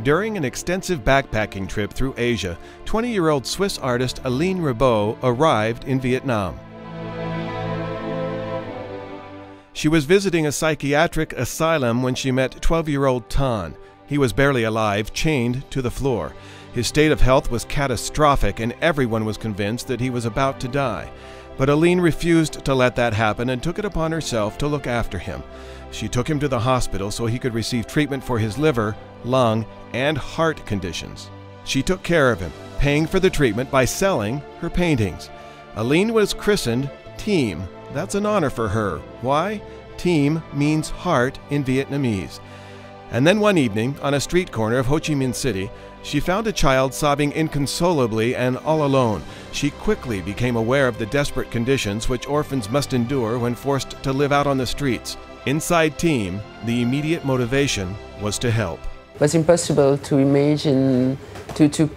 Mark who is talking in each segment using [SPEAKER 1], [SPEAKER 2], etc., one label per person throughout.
[SPEAKER 1] During an extensive backpacking trip through Asia, 20-year-old Swiss artist Aline Ribaud arrived in Vietnam. She was visiting a psychiatric asylum when she met 12-year-old Tan. He was barely alive, chained to the floor. His state of health was catastrophic, and everyone was convinced that he was about to die. But Aline refused to let that happen and took it upon herself to look after him. She took him to the hospital so he could receive treatment for his liver, lung, and heart conditions. She took care of him, paying for the treatment by selling her paintings. Aline was christened Team. That's an honor for her. Why? Team means heart in Vietnamese. And then one evening, on a street corner of Ho Chi Minh City, she found a child sobbing inconsolably and all alone. She quickly became aware of the desperate conditions which orphans must endure when forced to live out on the streets. Inside Team, the immediate motivation was to help.
[SPEAKER 2] It was impossible to imagine to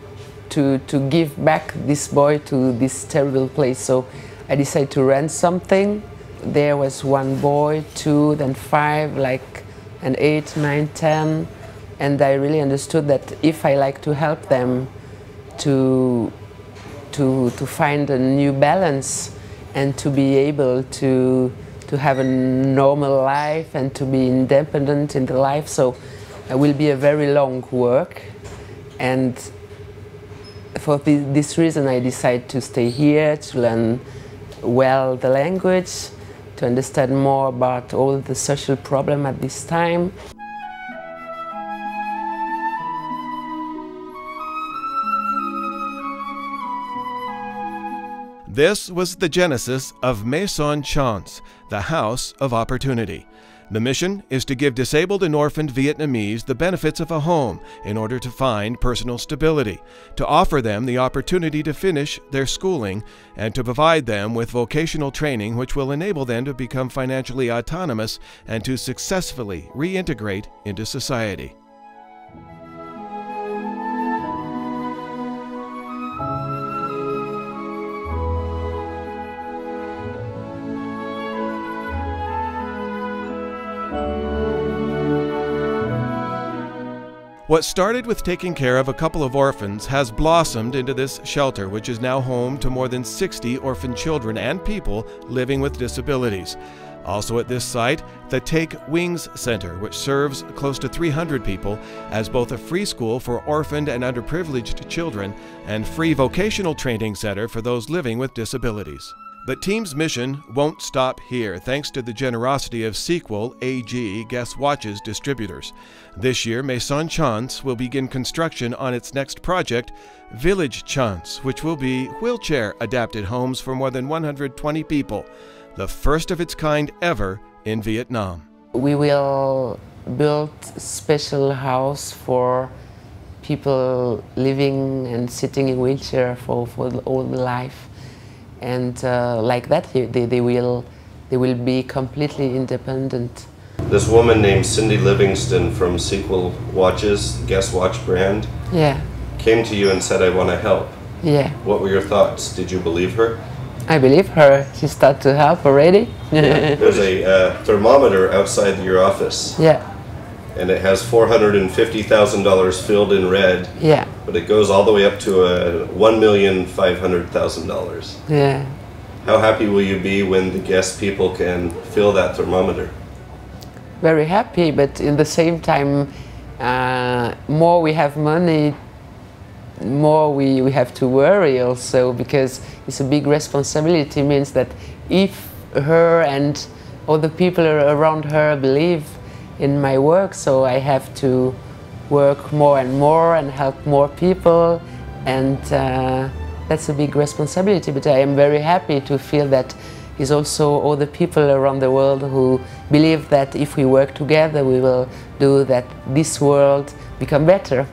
[SPEAKER 2] give back this boy to this terrible place. So I decided to rent something. There was one boy, two, then five, and 8, 9, 10. And I really understood that if I like to help them to find a new balance and to be able to have a normal life and to be independent in the life, so it will be a very long work. And for this reason I decided to stay here, to learn well the language, to understand more about all the social problems at this time.
[SPEAKER 1] This was the genesis of Maison, the House of Opportunity. The mission is to give disabled and orphaned Vietnamese the benefits of a home in order to find personal stability, to offer them the opportunity to finish their schooling, and to provide them with vocational training which will enable them to become financially autonomous and to successfully reintegrate into society. What started with taking care of a couple of orphans has blossomed into this shelter, which is now home to more than 60 orphan children and people living with disabilities. Also at this site, the Take Wings Center, which serves close to 300 people as both a free school for orphaned and underprivileged children and free vocational training center for those living with disabilities. But Team's mission won't stop here, thanks to the generosity of Sequel AG Guest Watches distributors. This year, Maison will begin construction on its next project, Village Chance, which will be wheelchair-adapted homes for more than 120 people, the first of its kind ever in Vietnam.
[SPEAKER 2] We will build a special house for people living and sitting in wheelchair for all life. And like that, they will be completely independent.
[SPEAKER 3] This woman named Cindy Livingston from Sequel Watches, Guest Watch brand, came to you and said, "I want to help."
[SPEAKER 2] Yeah.
[SPEAKER 3] What were your thoughts? Did you believe her?
[SPEAKER 2] I believe her. She started to help already.
[SPEAKER 3] Yeah. There's a thermometer outside your office.
[SPEAKER 2] Yeah.
[SPEAKER 3] And it has $450,000 filled in red.
[SPEAKER 2] Yeah.
[SPEAKER 3] But it goes all the way up to $1,500,000.
[SPEAKER 2] Yeah.
[SPEAKER 3] How happy will you be when the guest people can fill that thermometer?
[SPEAKER 2] Very happy, but in the same time, more we have money, more we have to worry also, because it's a big responsibility. It means that if her and other people around her believe in my work, so I have to work more and more and help more people, and that's a big responsibility. But I am very happy to feel that there's also all the people around the world who believe that if we work together, we will do that this world become better.